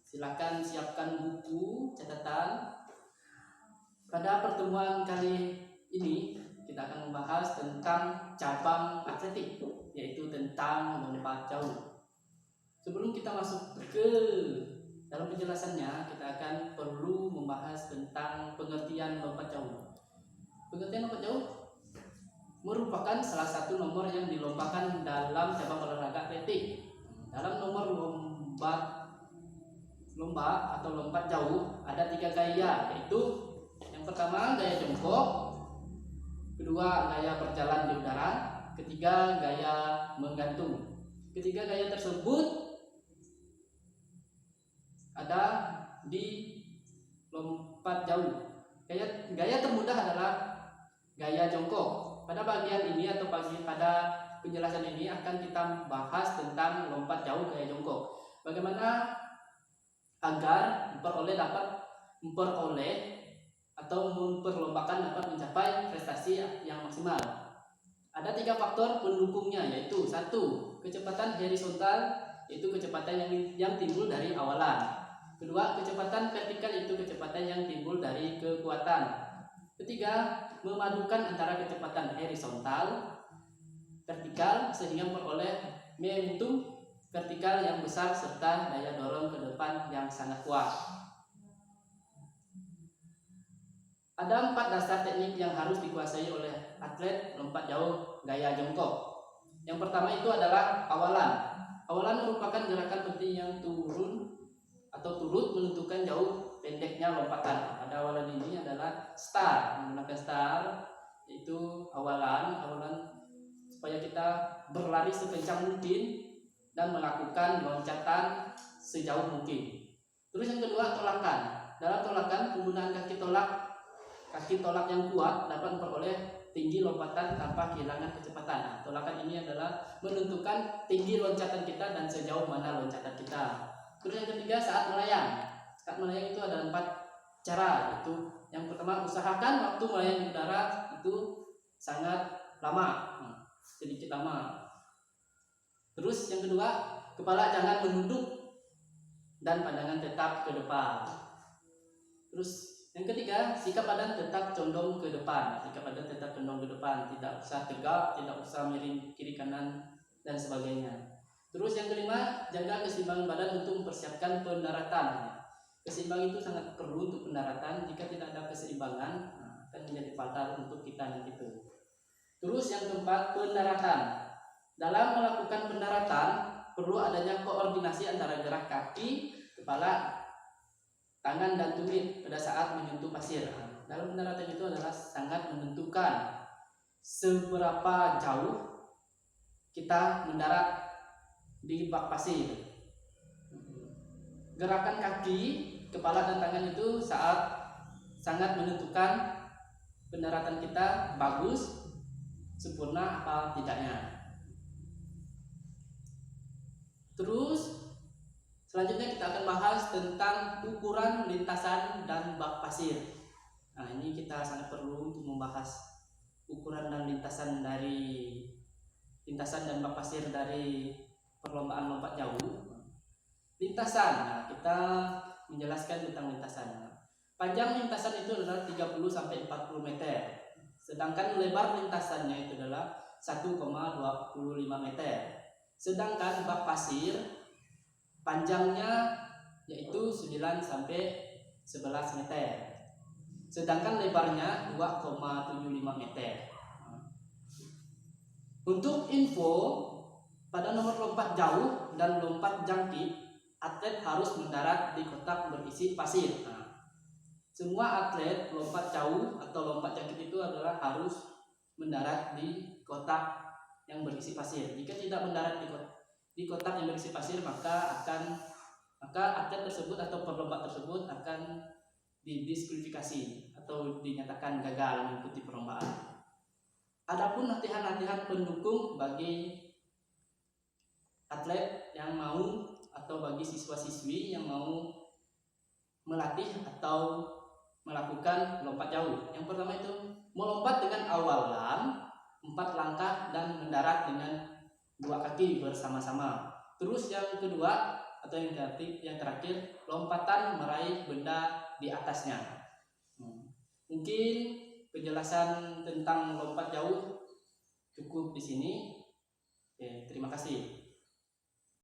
Silakan siapkan buku catatan. Pada pertemuan kali ini kita akan membahas tentang cabang atletik, yaitu tentang lompat jauh. Sebelum kita masuk ke dalam penjelasannya, kita akan perlu membahas tentang pengertian lompat jauh. Pengertian lompat jauh merupakan salah satu nomor yang dilompatkan dalam cabang olahraga atletik. Dalam nomor lomba atau lompat jauh ada 3 gaya, yaitu yang pertama gaya jongkok, kedua gaya berjalan di udara, ketiga gaya menggantung. Ketiga gaya tersebut ada di lompat jauh. Gaya termudah adalah gaya jongkok. Pada bagian ini atau pada penjelasan ini akan kita bahas tentang lompat jauh gaya jongkok. Bagaimana agar memperoleh atau memperlombakan dapat mencapai prestasi yang maksimal. Ada 3 faktor pendukungnya, yaitu 1. Kecepatan horizontal, yaitu kecepatan yang timbul dari awalan. Kedua, kecepatan vertikal, itu kecepatan yang timbul dari kekuatan. Ketiga, memadukan antara kecepatan horizontal, vertikal sehingga memperoleh momentum vertikal yang besar serta daya dorong ke depan yang sangat kuat. Ada 4 dasar teknik yang harus dikuasai oleh atlet lompat jauh gaya jongkok. Yang pertama itu adalah awalan. Awalan merupakan gerakan penting yang turut menentukan jauh pendeknya lompatan. Pada awalan ini adalah start. Menggunakan start yaitu awalan supaya kita berlari sekencang mungkin dan melakukan loncatan sejauh mungkin. Terus yang kedua, tolakan. Dalam tolakan, penggunaan kaki tolak yang kuat dapat memperoleh tinggi lompatan tanpa kehilangan kecepatan. Nah, tolakan ini adalah menentukan tinggi loncatan kita dan sejauh mana loncatan kita. Terus yang ketiga, saat melayang. Saat melayang itu ada 4 cara. Yaitu yang pertama, usahakan waktu melayang di udara itu sangat lama, sedikit lama. Terus yang kedua, kepala jangan menunduk dan pandangan tetap ke depan. Terus yang ketiga, sikap badan tetap condong ke depan. Tidak usah tegak, tidak usah miring kiri kanan dan sebagainya. Terus yang kelima, jaga keseimbangan badan untuk mempersiapkan pendaratan. Keseimbangan itu sangat perlu untuk pendaratan. Jika tidak ada keseimbangan, akan menjadi fatal untuk kita nanti itu. Terus yang keempat, pendaratan. Dalam melakukan pendaratan perlu adanya koordinasi antara gerak kaki, kepala, tangan dan tumit pada saat menyentuh pasir. Dalam pendaratan itu adalah sangat menentukan seberapa jauh kita mendarat di bak pasir. Gerakan kaki, kepala dan tangan itu sangat menentukan pendaratan kita bagus, sempurna apa tidaknya. Terus selanjutnya kita akan bahas tentang ukuran lintasan dan bak pasir. Nah, ini kita sangat perlu untuk membahas ukuran dan lintasan dan bak pasir dari perlombaan lompat jauh. Lintasan, nah, kita menjelaskan tentang lintasan. Panjang lintasan itu adalah 30 sampai 40 meter. Sedangkan lebar lintasannya itu adalah 1,25 meter. Sedangkan bak pasir panjangnya yaitu 9 sampai 11 meter. Sedangkan lebarnya 2,75 meter. Untuk info, pada nomor lompat jauh dan lompat jangkit, atlet harus mendarat di kotak berisi pasir. Semua atlet lompat jauh atau lompat jangkit itu adalah harus mendarat di kotak yang berisi pasir. Jika tidak mendarat di kotak yang berisi pasir, maka atlet tersebut atau perlombaan tersebut akan didiskualifikasi atau dinyatakan gagal mengikuti perlombaan. Adapun latihan-latihan pendukung bagi atlet yang mau atau bagi siswa-siswi yang mau melatih atau melakukan lompat jauh. Yang pertama itu melompat dengan awalan 4 langkah dan mendarat dengan 2 kaki bersama-sama. Terus yang kedua, atau yang terakhir lompatan meraih benda di atasnya. Mungkin penjelasan tentang lompat jauh cukup di sini. Terima kasih.